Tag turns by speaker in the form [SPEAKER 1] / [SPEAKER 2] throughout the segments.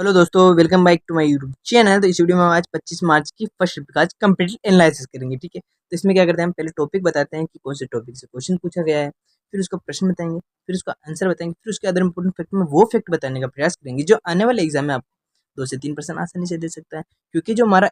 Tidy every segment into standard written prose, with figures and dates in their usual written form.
[SPEAKER 1] Hello दोस्तों, welcome back to my YouTube channel. तो इस वीडियो में हम आज 25 मार्च की फर्स्ट शिफ्ट का आज कंप्लीट एनालिसिस करेंगे। ठीक है, तो इसमें क्या करते हैं, हम पहले टॉपिक बताते हैं कि कौन से टॉपिक से क्वेश्चन पूछा गया है, फिर उसका प्रश्न बताएंगे, फिर उसका आंसर बताएंगे, फिर उसके अदर इंपॉर्टेंट फैक्ट में वो फैक्ट बताने का प्रयास करेंगे जो आने वाले एग्जाम में आपको 2 से 3% आसानी से दे सकता है। क्योंकि जो हमारा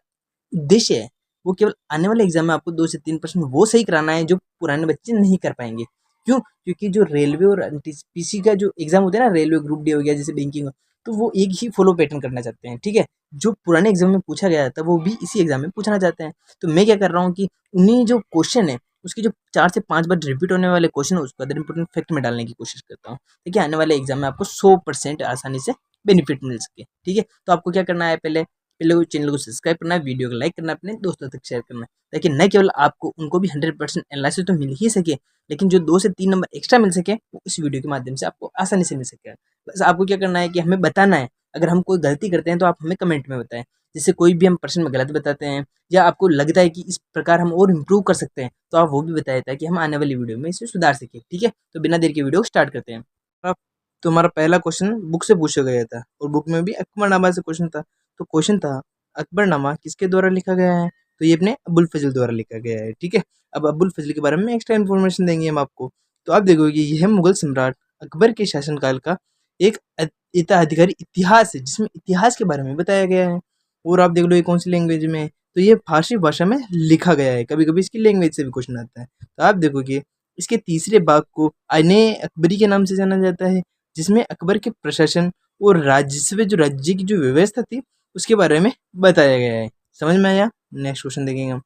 [SPEAKER 1] उद्देश्य है वो केवल आने वाले एग्जाम में आपको 2 से 3% वो सही कराना है जो पुराने बच्चे नहीं कर पाएंगे। क्यों? क्योंकि जो रेलवे और एनटीपीसी का जो एग्जाम होता है ना, रेलवे ग्रुप डी हो गया, जैसे बैंकिंग, तो वो एक ही फॉलो पैटर्न करना चाहते हैं। ठीक है, जो पुराने एग्जाम में पूछा गया था वो भी इसी एग्जाम में पूछना चाहते हैं। तो मैं क्या कर रहा हूँ कि उन्हीं जो क्वेश्चन है उसके जो 4 से 5 बार रिपीट होने वाले क्वेश्चन है उसको अदर इंपॉर्टेंट फैक्ट में डालने की कोशिश करता हूँ, ताकि आने वाले एग्जाम में आपको 100% आसानी से बेनिफिट मिल सके। ठीक है, तो आपको क्या करना है, पहले पहले चैनल को सब्सक्राइब करना है, वीडियो को लाइक करना है, अपने दोस्तों तक शेयर करना है, ताकि न केवल आपको उनको भी 100% एनालिसिस तो मिल ही सके, लेकिन जो 2 से 3 नंबर एक्स्ट्रा मिल सके वो इस वीडियो के माध्यम से आपको आसानी से मिल सके। बस आपको क्या करना है कि हमें बताना है, अगर हम कोई गलती करते हैं तो आप हमें कमेंट में बताएं। जैसे कोई भी हम प्रश्न में गलत बताते हैं या आपको लगता है कि इस प्रकार हम और इम्प्रूव कर सकते हैं, तो आप वो भी बताएं ताकि हम आने वाली वीडियो में इसे सुधार सकें। ठीक है, तो बिना देर के वीडियो स्टार्ट करते हैं। अब तुम्हारा पहला क्वेश्चन बुक से पूछा गया था और बुक में भी अकबरनामा से क्वेश्चन था। तो क्वेश्चन था, अकबरनामा किसके द्वारा लिखा गया है? तो ये अपने अबुल फजल द्वारा लिखा गया है। ठीक है, अब अबुल फजल के बारे में एक्स्ट्रा इन्फॉर्मेशन देंगे हम आपको। तो आप देखोगे यह मुगल सम्राट अकबर के शासनकाल का एक अधिकारी इतिहास है, जिसमें इतिहास के बारे में बताया गया है। और आप देख लो ये कौन सी लैंग्वेज में है, तो ये फारसी भाषा में लिखा गया है। कभी कभी इसकी लैंग्वेज से भी क्वेश्चन आता है। तो आप देखोगे इसके तीसरे भाग को आईने अकबरी के नाम से जाना जाता है, जिसमें अकबर के प्रशासन और राजस्व, जो राज्य की जो व्यवस्था थी उसके बारे में बताया गया है। समझ में आया? नेक्स्ट क्वेश्चन देखेंगे हम।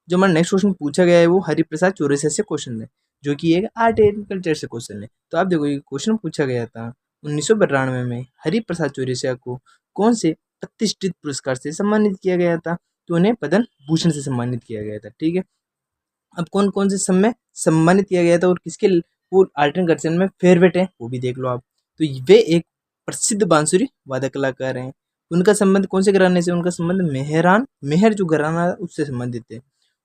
[SPEAKER 1] जो हमारा नेक्स्ट क्वेश्चन पूछा गया है वो हरिप्रसाद चौरसिया से क्वेश्चन है, जो कि एक आर्ट एंड कल्चर से क्वेश्चन है। तो आप देखो ये क्वेश्चन पूछा गया था 1992 में हरिप्रसाद चौरसिया को कौन से प्रतिष्ठित पुरस्कार से सम्मानित किया गया था? तो उन्हें पद्म भूषण से सम्मानित किया गया था। ठीक है, अब कौन कौन से समय सम्मानित किया गया था और किसके वो आर्ट एंड कल्चर में फेवरेट है वो भी देख लो आप। तो वे एक प्रसिद्ध बांसुरी वादक कलाकार हैं। उनका संबंध कौन से घराने से? उनका संबंध मेहर जो घराना है उससे संबंधित है।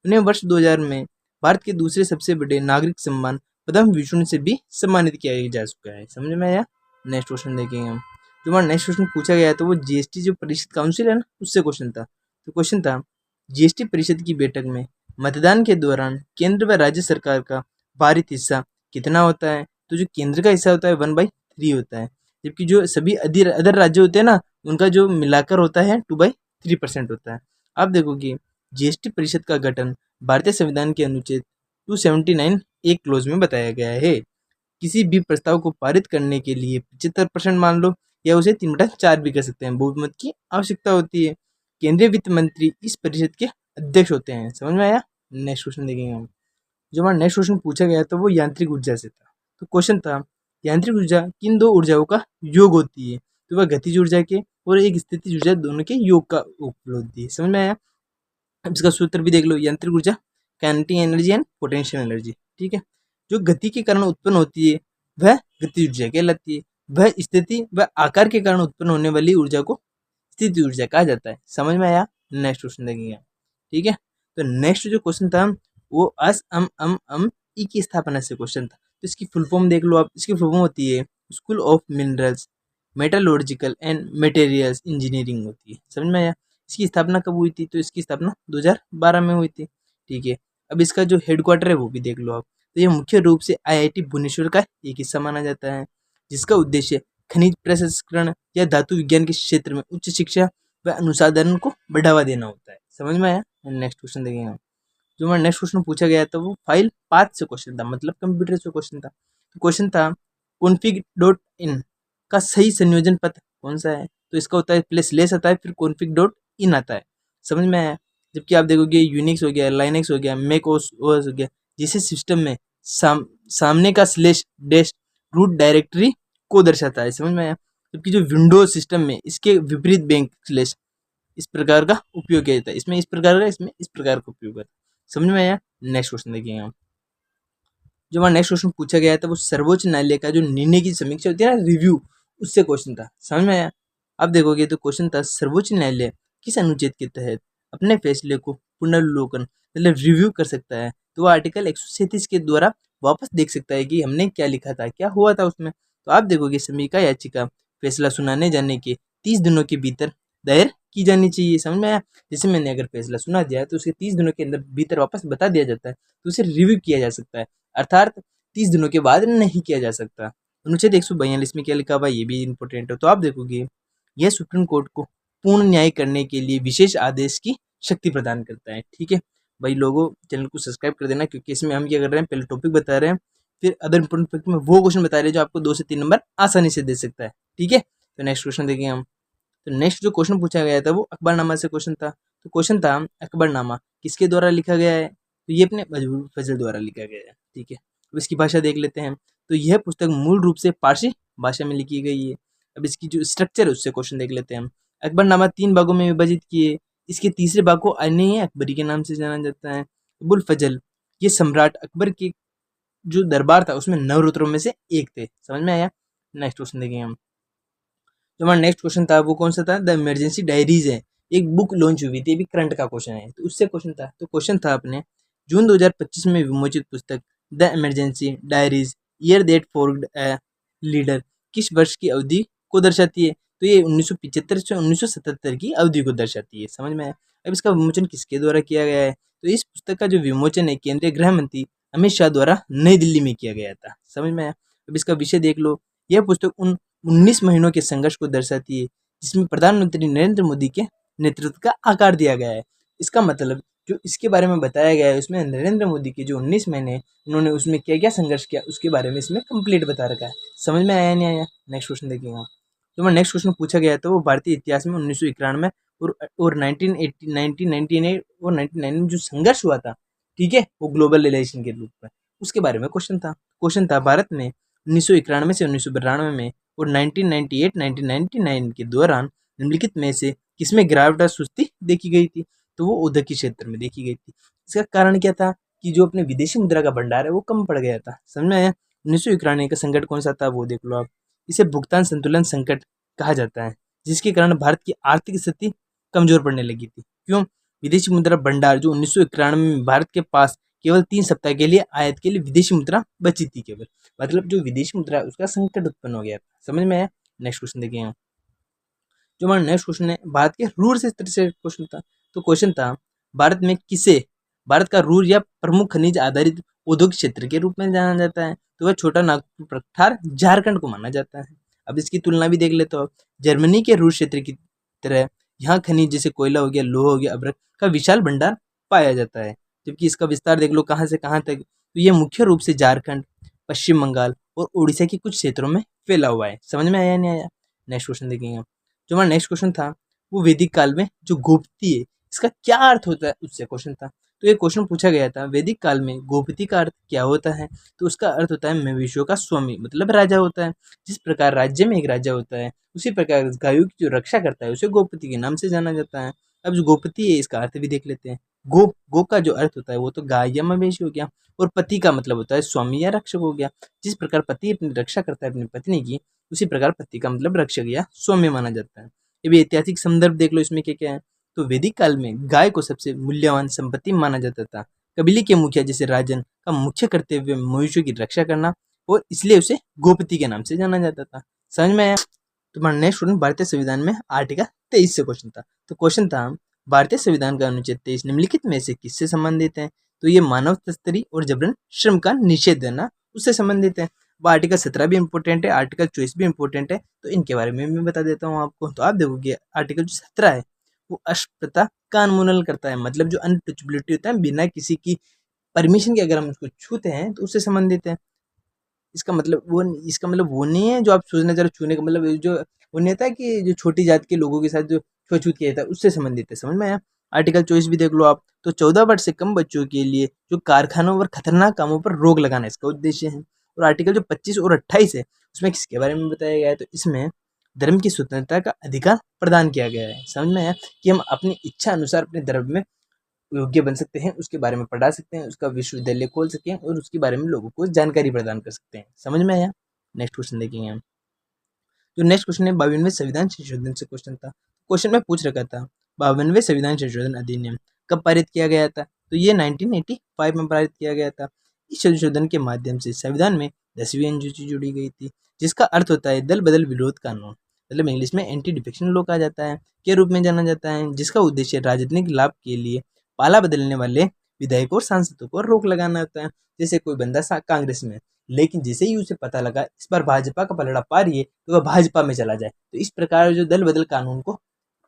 [SPEAKER 1] उन्हें वर्ष 2000 में भारत के दूसरे सबसे बड़े नागरिक सम्मान पद्म भूषण से भी सम्मानित किया जा चुका है। समझ में आया? नेक्स्ट क्वेश्चन देखेंगे हम। जो हमारा नेक्स्ट क्वेश्चन पूछा गया है तो वो जीएसटी जो परिषद काउंसिल है ना, उससे क्वेश्चन था। तो क्वेश्चन था, जीएसटी परिषद की बैठक में मतदान के दौरान केंद्र व राज्य सरकार का भारित हिस्सा कितना होता है? तो जो केंद्र का हिस्सा होता है 1/3 होता है, जबकि जो सभी अदर अदर राज्य होते हैं ना उनका जो मिलाकर होता है 2/3% होता है। आप देखोगे जीएसटी परिषद का गठन भारतीय संविधान के अनुच्छेद 279 एक क्लोज में बताया गया है। किसी भी प्रस्ताव को पारित करने के लिए 75% मान लो, या उसे 3/4 भी कर सकते हैं, बहुमत की आवश्यकता होती है। केंद्रीय वित्त मंत्री इस परिषद के अध्यक्ष होते हैं। समझ में आया? नेक्स्ट क्वेश्चन देखेंगे हम। जो हमारा नेक्स्ट क्वेश्चन पूछा गया था वो यांत्रिक ऊर्जा से था। तो क्वेश्चन था, यांत्रिक ऊर्जा किन दो ऊर्जाओं का योग होती है? तो वह गतिज ऊर्जा के और एक स्थितिज ऊर्जा दोनों के योग का उपयोग होती है। समझ में आया? अब इसका सूत्र भी देख लो, यांत्रिक ऊर्जा kinetic energy and potential energy. ठीक है, जो गति के कारण उत्पन्न होती है वह गतिज ऊर्जा कहलाती है। वह स्थिति व आकार के कारण उत्पन्न होने वाली ऊर्जा को स्थिति ऊर्जा कहा जाता है। समझ में आया? नेक्स्ट क्वेश्चन देखेंगे। ठीक है, तो नेक्स्ट जो क्वेश्चन था वो अस अम ई की स्थापना से क्वेश्चन था। तो इसकी फुल फॉर्म देख लो आप। इसकी फुल फॉर्म होती है school of minerals मेटालॉजिकल and materials engineering होती है। समझ में आया? इसकी स्थापना कब हुई थी? तो इसकी स्थापना 2012 में हुई थी। ठीक है, अब इसका जो हेडक्वार्टर है वो भी देख लो आप। तो ये मुख्य रूप से आईआईटी भुवनेश्वर का एक हिस्सा माना जाता है, जिसका उद्देश्य खनिज प्रसंस्करण या धातु विज्ञान के क्षेत्र में उच्च शिक्षा व अनुसंधान को बढ़ावा देना होता है। समझ में आया? नेक्स्ट क्वेश्चन देखेंगे हम। जो हमारा नेक्स्ट क्वेश्चन पूछा गया था वो फाइल पाथ से क्वेश्चन था, मतलब कंप्यूटर से क्वेश्चन था। तो क्वेश्चन था, कॉन्फिग डॉट इन का सही संयोजन पथ कौन सा है? तो इसका होता है पहले स्लेश आता है, फिर कॉन्फिग डॉट इन आता है। समझ में आया? जबकि आप देखोगे यूनिक्स हो गया, लाइनेक्स हो गया, मैक ओएस हो गया, जिसे सिस्टम में सामने का स्लेश डैश रूट डायरेक्टरी को दर्शाता है। समझ में आया? जबकि जो विंडोज सिस्टम में इसके विपरीत बैंक स्लेश इस प्रकार का उपयोग किया जाता है। इसमें इस प्रकार का, इसमें इस प्रकार का उपयोग होता है। समझ में आया? नेक्स्ट क्वेश्चन देखिए हम। जो हमारा नेक्स्ट क्वेश्चन पूछा गया था वो सर्वोच्च न्यायालय का जो निर्णय की समीक्षा होती है ना, रिव्यू, उससे क्वेश्चन था। समझ में आया? आप देखोगे तो क्वेश्चन था, सर्वोच्च न्यायालय किस अनुच्छेद के तहत अपने फैसले को पुनर्विलोकन मतलब रिव्यू कर सकता है? तो वो आर्टिकल 137 के द्वारा वापस देख सकता है कि हमने क्या लिखा था, क्या हुआ था उसमें। तो आप देखोगे समीक्षा याचिका फैसला सुनाने जाने के 30 दिनों के भीतर दायर की जानी चाहिए। समझ में आया? जैसे मैंने अगर फैसला सुना दिया तो उसे 30 दिनों के अंदर भीतर वापस बता दिया जाता है, तो उसे रिव्यू किया जा सकता है, अर्थात 30 दिनों के बाद नहीं किया जा सकता। अनुच्छेद 142 में क्या लिखा हुआ है, ये भी इम्पोर्टेंट है। तो आप देखोगे, यह सुप्रीम कोर्ट को पूर्ण न्याय करने के लिए विशेष आदेश की शक्ति प्रदान करता है। ठीक है भाई, लोगों चैनल को सब्सक्राइब कर देना, क्योंकि इसमें हम क्या कर रहे हैं, पहले टॉपिक बता रहे हैं, फिर अदर इंपॉर्टेंट फैक्ट में वो क्वेश्चन बता रहे हैं जो आपको 2 से 3 नंबर आसानी से दे सकता है। ठीक है, तो नेक्स्ट क्वेश्चन देखेंगे हम। तो नेक्स्ट जो क्वेश्चन पूछा गया था वो अकबरनामा से क्वेश्चन था। तो क्वेश्चन था, अकबरनामा किसके द्वारा लिखा गया है? तो ये अपने मजबूर फजल द्वारा लिखा गया है। ठीक है, अब इसकी भाषा देख लेते हैं। तो यह पुस्तक मूल रूप से पारसी भाषा में लिखी गई है। अब इसकी जो स्ट्रक्चर है उससे क्वेश्चन देख लेते हैं हम। अकबरनामा 3 भागों में विभाजित किए। इसके तीसरे भाग को आईन अकबरी के नाम से जाना जाता है। अबुल फजल ये सम्राट अकबर के जो दरबार था उसमें 9 रुद्रों में से एक थे। समझ में आया? नेक्स्ट क्वेश्चन देखेंगे हम। जो हमारा नेक्स्ट क्वेश्चन था वो कौन सा था? द इमरजेंसी डायरीज है, एक बुक लॉन्च हुई थी, अभी करंट का क्वेश्चन है, तो उससे क्वेश्चन था। तो क्वेश्चन था अपने, जून 2025 में विमोचित पुस्तक the emergency diaries year that forgot a leader किस वर्ष की अवधि को दर्शाती है? तो ये 1975 से 1977 की अवधि को दर्शाती है। समझ में आया? अब इसका विमोचन किसके द्वारा किया गया है? तो इस पुस्तक का जो विमोचन है केंद्रीय गृह मंत्री अमित शाह द्वारा नई दिल्ली में किया गया था। समझ में आया? अब इसका विषय देख लो। यह पुस्तक उन 19 महीनों के संघर्ष को दर्शाती है जिसमें प्रधानमंत्री नरेंद्र मोदी के नेतृत्व का आकार दिया गया है। इसका मतलब जो इसके बारे में बताया गया है उसमें नरेंद्र मोदी के जो 19 महीने उन्होंने उसमें क्या क्या संघर्ष किया उसके बारे में इसमें कंप्लीट बता रखा है। समझ में आया नहीं आया? नेक्स्ट क्वेश्चन देखेंगे आप। जो मैं नेक्स्ट क्वेश्चन पूछा गया था वो भारतीय इतिहास में 1991 और 1980 1998 और 1999 में जो संघर्ष हुआ था, ठीक है, वो ग्लोबल रिलेशन के रूप में, उसके बारे में क्वेश्चन था। क्वेश्चन था, भारत में 1991 से 1992 में और 1998-1999 के दौरान निम्नलिखित में से किसमें गिरावट और सुस्ती देखी गई थी? तो वो उद्योग के क्षेत्र में देखी गई थी। इसका कारण क्या था कि जो अपने विदेशी मुद्रा का भंडार है वो कम पड़ गया था। समझ में आया? 1991 का संकट कौन सा था वो देख लो आप। इसे भुगतान संतुलन संकट कहा जाता है, जिसके कारण भारत की आर्थिक स्थिति कमजोर पड़ने लगी थी। क्यों? विदेशी मुद्रा भंडार जो 1991 में भारत के पास केवल 3 सप्ताह के लिए आयात के लिए विदेशी मुद्रा बची थी केवल, मतलब जो विदेशी मुद्रा है उसका संकट उत्पन्न हो गया था। समझ में आया? नेक्स्ट क्वेश्चन देखिए हम। जो हमारा नेक्स्ट क्वेश्चन है, भारत के रूर से क्वेश्चन था। तो क्वेश्चन था, भारत में किसे भारत का रूर या प्रमुख खनिज आधारित उद्योग क्षेत्र के रूप में जाना जाता है? तो वह छोटा नागपुर प्रठार झारखंड को माना जाता है। अब इसकी तुलना भी देख लेते हो। जर्मनी के रूर क्षेत्र की तरह यहाँ खनिज जैसे कोयला हो गया, लोहा हो गया, अभ्रक का विशाल भंडार पाया जाता है। जबकि इसका विस्तार देख लो कहाँ से कहाँ तक। तो ये मुख्य रूप से झारखंड, पश्चिम बंगाल और उड़ीसा के कुछ क्षेत्रों में फैला हुआ है। समझ में आया या नहीं आया? नेक्स्ट क्वेश्चन देखेंगे हम। जो हमारा नेक्स्ट क्वेश्चन था वो वैदिक काल में जो गोपति है इसका क्या अर्थ होता है उससे क्वेश्चन था। तो ये क्वेश्चन पूछा गया था, वैदिक काल में गोपति का अर्थ क्या होता है? तो उसका अर्थ होता है मवेशियों का स्वामी, मतलब राजा होता है। जिस प्रकार राज्य में एक राजा होता है उसी प्रकार गायों की जो रक्षा करता है उसे गोपति के नाम से जाना जाता है। अब जो गोपति है इसका अर्थ भी देख लेते हैं। गो का जो अर्थ होता है वो तो गाय या मवेशी हो गया, और पति का मतलब होता है स्वामी या रक्षक हो गया। जिस प्रकार पति अपनी रक्षा करता है अपनी पत्नी की, उसी प्रकार पति का मतलब रक्षक या स्वामी माना जाता है। ये भी ऐतिहासिक संदर्भ देख लो इसमें क्या क्या है। तो वैदिक काल में गाय को सबसे मूल्यवान संपत्ति माना जाता था। कबीले के मुखिया जैसे राजन का मुख्य करते हुए मवेशियों की रक्षा करना, और इसलिए उसे गोपति के नाम से जाना जाता था। समझ में आया? तुम्हारा नेक्स्ट क्वेश्चन भारतीय संविधान में आर्टिकल 23 से क्वेश्चन था। तो क्वेश्चन था, भारतीय संविधान का अनुच्छेद 23 निम्नलिखित में से किससे संबंधित है? तो ये मानव तस्करी और जबरन श्रम का निषेध देना उससे संबंधित है। वो आर्टिकल 17 भी इंपॉर्टेंट है, आर्टिकल 24 भी इंपॉर्टेंट है, तो इनके बारे में मैं बता देता हूँ आपको। तो आप देखोगे आर्टिकल जो 17 है वो अस्पृश्यता का उन्मूलन करता है, मतलब जो अनटचबिलिटी होता है बिना किसी की परमिशन के अगर हम उसको छूते हैं तो उससे संबंधित है। इसका मतलब वो नहीं है जो आप सोचना चाह रहे हो, छूने का मतलब जो वो नहीं होता कि जो छोटी जात के लोगों के साथ जो छूछूत किया जाता है उससे संबंधित है। समझ में आया? आर्टिकल 24 भी देख लो आप। तो 14 वर्ष से कम बच्चों के लिए जो कारखानों और खतरनाक कामों पर रोक लगाना इसका उद्देश्य है। और आर्टिकल जो 25 और 28 है उसमें किसके बारे में बताया गया है? तो इसमें धर्म की स्वतंत्रता का अधिकार प्रदान किया गया है। समझ में आया कि हम अपनी इच्छा अनुसार अपने धर्म में योग्य बन सकते हैं, उसके बारे में पढ़ा सकते हैं, उसका विश्वविद्यालय खोल सकते हैं और उसके बारे में लोगों को जानकारी प्रदान कर सकते हैं। समझ में आया? नेक्स्ट क्वेश्चन देखेंगे हम। जो नेक्स्ट क्वेश्चन है 52वें संविधान संशोधन से क्वेश्चन था। क्वेश्चन में पूछ रखा था 52वें संविधान संशोधन अधिनियम कब पारित किया गया था? तो ये 1985 में पारित किया गया था। इस संशोधन के माध्यम से संविधान में 10वीं अनुसूची जोड़ी गई थी, जिसका अर्थ होता है दल बदल विरोध कानून। मतलब इंग्लिश में एंटी डिफेक्शन लॉ कहा जाता है, के रूप में जाना जाता है, जिसका उद्देश्य राजनीतिक लाभ के लिए पाला बदलने वाले विधायकों और सांसदों को रोक लगाना होता है। जैसे कोई बंदा कांग्रेस में, लेकिन जैसे ही उसे पता लगा इस बार भाजपा का पलड़ा पा रही है तो वह भाजपा में चला जाए, तो इस प्रकार जो दल बदल कानून को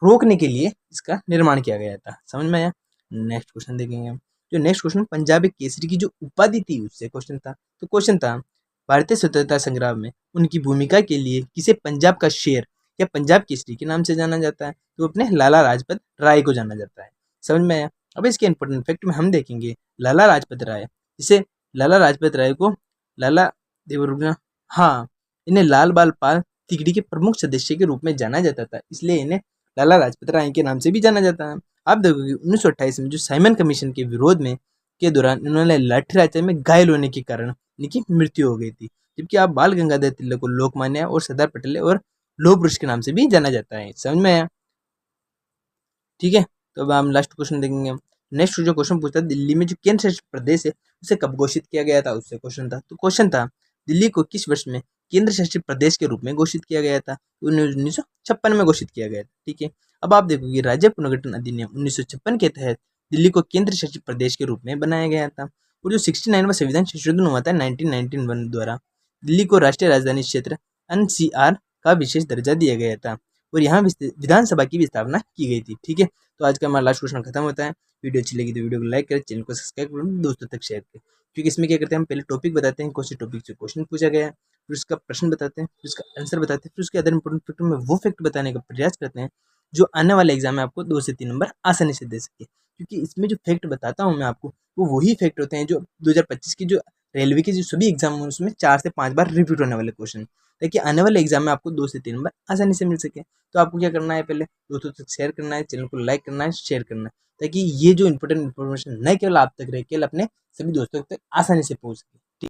[SPEAKER 1] रोकने के लिए इसका निर्माण किया गया था। समझ में आया? नेक्स्ट क्वेश्चन देखेंगे हम। जो नेक्स्ट क्वेश्चन पंजाबी केसरी की जो उपाधि थी उससे क्वेश्चन था। तो क्वेश्चन था भारतीय स्वतंत्रता संग्राम में उनकी भूमिका के लिए किसे पंजाब का शेर या पंजाब केसरी के नाम से जाना जाता है? तो अपने लाला लाजपत राय को जाना जाता है। समझ में आया? अब इसके इंपॉर्टेंट फैक्ट में हम देखेंगे लाला लाजपत राय, जिसे लाला लाजपत राय को लाला देवरुना, हाँ, इन्हें लाल बाल पाल तिगड़ी के प्रमुख सदस्य के रूप में जाना जाता था, इसलिए इन्हें लाला लाजपत राय के नाम से भी जाना जाता है। आप देखोगे 1928 में जो साइमन कमीशन के विरोध में के दौरान इन्होंने लाठीचार्ज में घायल होने के कारण इनकी मृत्यु हो गई थी। जबकि आप बाल गंगाधर तिलक को लोकमान्य और सरदार पटेल और लौह पुरुष के नाम से भी जाना जाता है। समझ में आया? ठीक है, तो अब हम लास्ट क्वेश्चन देखेंगे। नेक्स्ट जो क्वेश्चन पूछता है दिल्ली में जो केंद्र शासित प्रदेश है उसे कब घोषित किया गया था, उससे क्वेश्चन था। तो क्वेश्चन था दिल्ली को किस वर्ष में केंद्र शासित प्रदेश के रूप में घोषित किया गया था? 1956 में घोषित किया गया था। ठीक है, अब आप देखोगे राज्य पुनर्गठन अधिनियम 1956 के तहत दिल्ली को केंद्र शासित प्रदेश के रूप में बनाया गया था। और जो 69वां संविधान संशोधन हुआ था 1991 द्वारा, दिल्ली को राष्ट्रीय राजधानी क्षेत्र NCR का विशेष दर्जा दिया गया था और यहाँ विधानसभा की भी स्थापना की गई थी। ठीक है, तो आज का हमारा लास्ट क्वेश्चन खत्म होता है। वीडियो अच्छी लगी तो वीडियो को लाइक करें, चैनल को सब्सक्राइब करें, दोस्तों तक शेयर करें। क्योंकि इसमें क्या करते हैं हम पहले टॉपिक बताते हैं, कौन से टॉपिक से क्वेश्चन पूछा गया है, फिर उसका प्रश्न बताते हैं, फिर उसका आंसर बताते हैं, फिर उसके अदर इंपॉर्टेंट फैक्टर में वो फैक्ट बताने का प्रयास करते हैं जो आने वाले एग्जाम में आपको 2 से 3 नंबर आसानी से दे सके। क्योंकि इसमें जो फैक्ट बताता हूँ मैं आपको वो वही फैक्ट होते हैं जो 2025 की जो रेलवे के जो सभी एग्जाम हैं उसमें 4 से 5 बार रिपीट होने वाले क्वेश्चन, ताकि आने वाले एग्जाम में आपको 2 से 3 नंबर आसानी से मिल सके। तो आपको क्या करना है, पहले दोस्तों तक शेयर करना है, चैनल को लाइक करना है, शेयर करना है, ताकि ये जो इंपॉर्टेंट इन्फॉर्मेशन न केवल आप तक रहे, केवल अपने सभी दोस्तों तक आसानी से पहुंच सके।